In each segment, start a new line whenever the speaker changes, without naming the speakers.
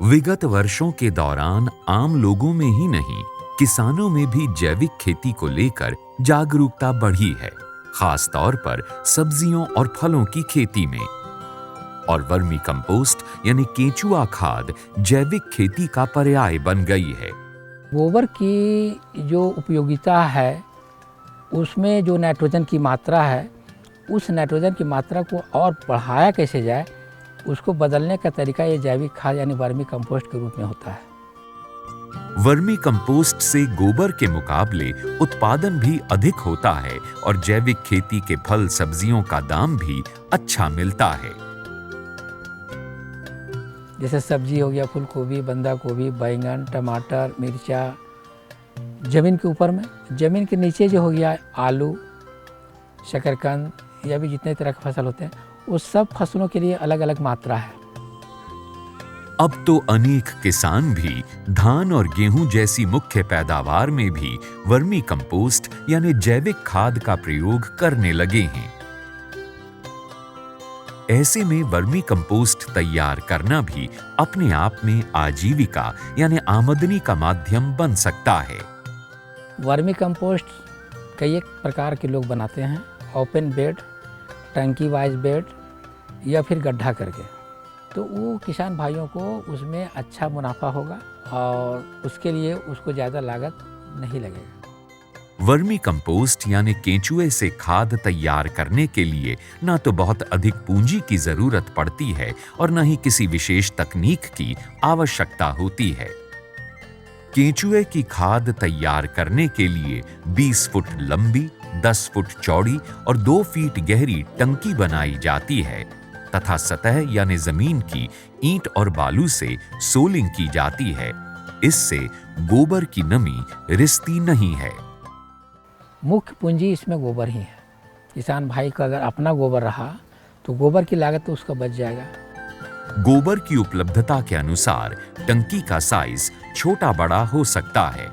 विगत वर्षों के दौरान आम लोगों में ही नहीं, किसानों में भी जैविक खेती को लेकर जागरूकता बढ़ी है, खास तौर पर सब्जियों और फलों की खेती में। और वर्मी कंपोस्ट यानी केंचुआ खाद जैविक खेती का पर्याय बन गई है।
गोबर की जो उपयोगिता है, उसमें जो नाइट्रोजन की मात्रा है, उस नाइट्रोजन की मात्रा को और बढ़ाया कैसे जाए, उसको बदलने का तरीका ये जैविक खाद यानी वर्मी कंपोस्ट के रूप में होता है।
वर्मी कंपोस्ट से गोबर के मुकाबले उत्पादन भी अधिक होता है और जैविक खेती के फल सब्जियों का दाम भी अच्छा मिलता है।
जैसे सब्जी हो गया, फूल गोभी, बंदा गोभी, बैंगन, टमाटर, मिर्चा, ज़मीन के ऊपर में, ज़मीन के नीचे जो हो गया आलू, शकरकंद या भी जितने तरह के फसल होते हैं, उस सब फसलों के लिए अलग अलग मात्रा है।
अब तो अनेक किसान भी धान और गेहूं जैसी मुख्य पैदावार में भी वर्मी कंपोस्ट यानी जैविक खाद का प्रयोग करने लगे हैं। ऐसे में वर्मी कंपोस्ट तैयार करना भी अपने आप में आजीविका यानी आमदनी का माध्यम बन सकता है।
वर्मी कंपोस्ट कई एक प्रकार के लोग बनाते हैं, ओपन बेड, टंकी वाइज बेड या फिर गड्ढा करके। तो वो किसान भाइयों को उसमें अच्छा मुनाफा होगा और उसके लिए उसको ज़्यादा लागत नहीं लगेगा।
वर्मी कंपोस्ट यानी केंचुए से खाद तैयार करने के लिए ना तो बहुत अधिक पूंजी की जरूरत पड़ती है और न ही किसी विशेष तकनीक की आवश्यकता होती है। केंचुए की खाद तैयार करने के लिए 20 फुट लंबी, 10 फुट चौड़ी और 2 फीट गहरी टंकी बनाई जाती है तथा सतह यानी जमीन की ईंट और बालू से सोलिंग की जाती है। इससे गोबर की नमी रिसती नहीं है।
मुख्य पूंजी इसमें गोबर ही है। किसान भाई का अगर अपना गोबर रहा तो गोबर की लागत तो उसका बच जाएगा।
गोबर की उपलब्धता के अनुसार टंकी का साइज छोटा बड़ा हो सकता है।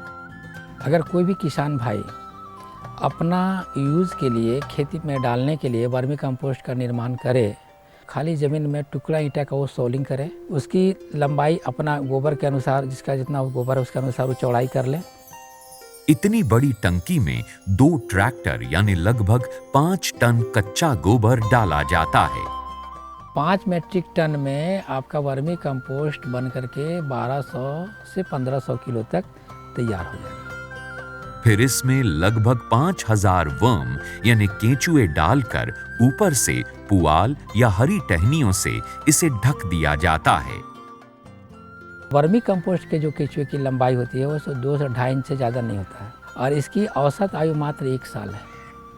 अगर कोई भी किसान भाई अपना यूज़ के लिए खेती में डालने के लिए वर्मी कंपोस्ट का निर्माण करे, खाली ज़मीन में टुकड़ा ईंटा का वो सोलिंग करे, उसकी लंबाई अपना गोबर के अनुसार, जिसका जितना गोबर है उसके अनुसार वो चौड़ाई कर ले।
इतनी बड़ी टंकी में 2 ट्रैक्टर यानी लगभग 5 टन कच्चा गोबर डाला जाता है।
5 मेट्रिक टन में आपका वर्मी कंपोस्ट बन करके 1200 से 1500 किलो तक तैयार हो जाएगा।
फिर इसमें लगभग 5000 वर्म यानी केंचुए डालकर ऊपर से पुआल या हरी टहनियों से इसे ढक दिया जाता है।
वर्मी कंपोस्ट के जो केंचुए की लंबाई होती है वो 2 से 2.5 इंच से ज़्यादा नहीं होता है और इसकी औसत आयु मात्र 1 साल है।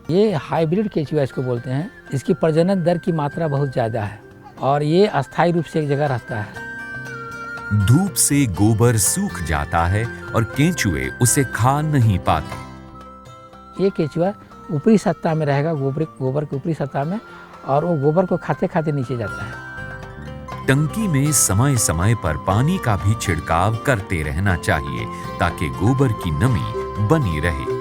ये हाइब्रिड केंचुआ इसको बोलते हैं। इसकी प्रजनन दर की मात्रा बहुत ज़्यादा है और ये अस्थायी रूप से एक जगह रहता है।
धूप से गोबर सूख जाता है और केंचुए उसे खा नहीं पाते।
ये केंचुआ ऊपरी सतह में रहेगा, गोबर के ऊपरी सतह में, और वो गोबर को खाते खाते नीचे जाता है।
टंकी में समय समय पर पानी का भी छिड़काव करते रहना चाहिए ताकि गोबर की नमी बनी रहे।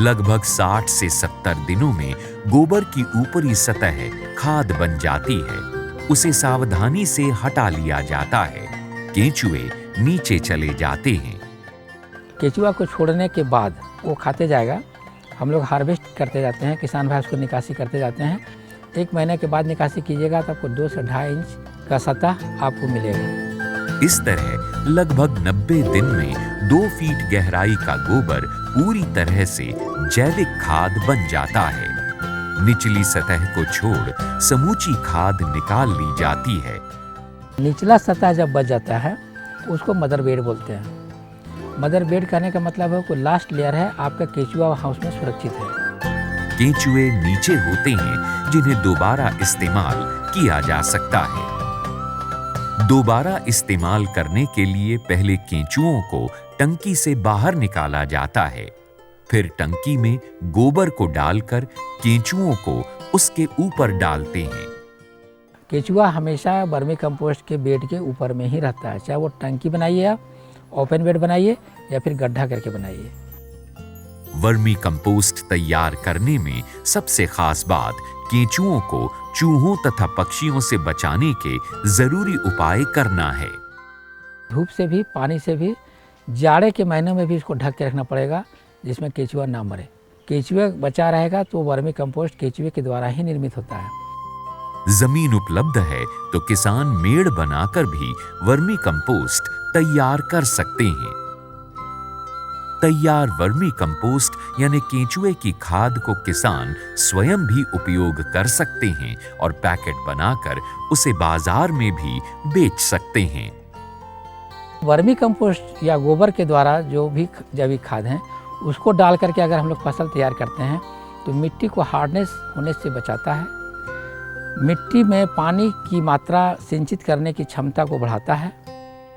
लगभग 60 से 70 दिनों में गोबर की ऊपरी सतह खाद बन जाती है। उसे सावधानी से हटा लिया जाता है। केंचुए नीचे चले जाते हैं।
केंचुआ को छोड़ने के बाद वो खाते जाएगा। हम लोग हार्वेस्ट करते जाते हैं, किसान भाई उसको निकासी करते जाते हैं। 1 महीने के बाद निकासी कीजिएगा तो आपको 2 से 2.5 इंच का सतह आपको मिलेगा।
इस तरह लगभग 90 दिन में 2 फीट गहराई का गोबर पूरी तरह से जैविक खाद बन जाता है। निचली सतह को छोड़ समूची खाद निकाल ली जाती है।
निचला सतह जब बच जाता है उसको मदर बेड बोलते हैं। मदर बेड कहने का मतलब है कि लास्ट लेयर है आपका केंचुआ हाउस में सुरक्षित है।
केंचुए नीचे होते हैं जिन्हें दोबारा इस्तेमाल किया जा सकता है। दोबारा इस्तेमाल करने के लिए पहले केंचुओं को टंकी से बाहर निकाला जाता है, फिर टंकी में गोबर को डालकर केंचुओं को उसके ऊपर डालते हैं।
केंचुआ हमेशा वर्मी कंपोस्ट के बेड के ऊपर में ही रहता है, चाहे वो टंकी बनाइए, आप ओपन बेड बनाइए या फिर गड्ढा करके बनाइए।
वर्मी कंपोस्ट तैयार करने में सबसे खास बात केंचुओं को चूहों तथा पक्षियों से बचाने के जरूरी उपाय करना है।
धूप से भी, पानी से भी, जाड़े के महीनों में भी इसको ढक के रखना पड़ेगा, जिसमें केंचुआ ना मरे। केंचुआ बचा रहेगा तो वर्मी कंपोस्ट केंचुए के द्वारा ही निर्मित होता है।
जमीन उपलब्ध है तो किसान मेड़ बनाकर भी वर्मी कंपोस्ट तैयार कर सकते हैं। तैयार वर्मी कंपोस्ट यानी केंचुए की खाद को किसान स्वयं भी उपयोग कर सकते हैं और पैकेट बनाकर उसे बाजार में भी बेच सकते हैं।
वर्मी कंपोस्ट या गोबर के द्वारा जो भी जैविक खाद हैं उसको डाल करके अगर हम लोग फसल तैयार करते हैं तो मिट्टी को हार्डनेस होने से बचाता है, मिट्टी में पानी की मात्रा सिंचित करने की क्षमता को बढ़ाता है।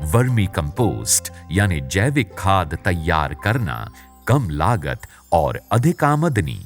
वर्मी कंपोस्ट यानी जैविक खाद तैयार करना कम लागत और अधिक आमदनी।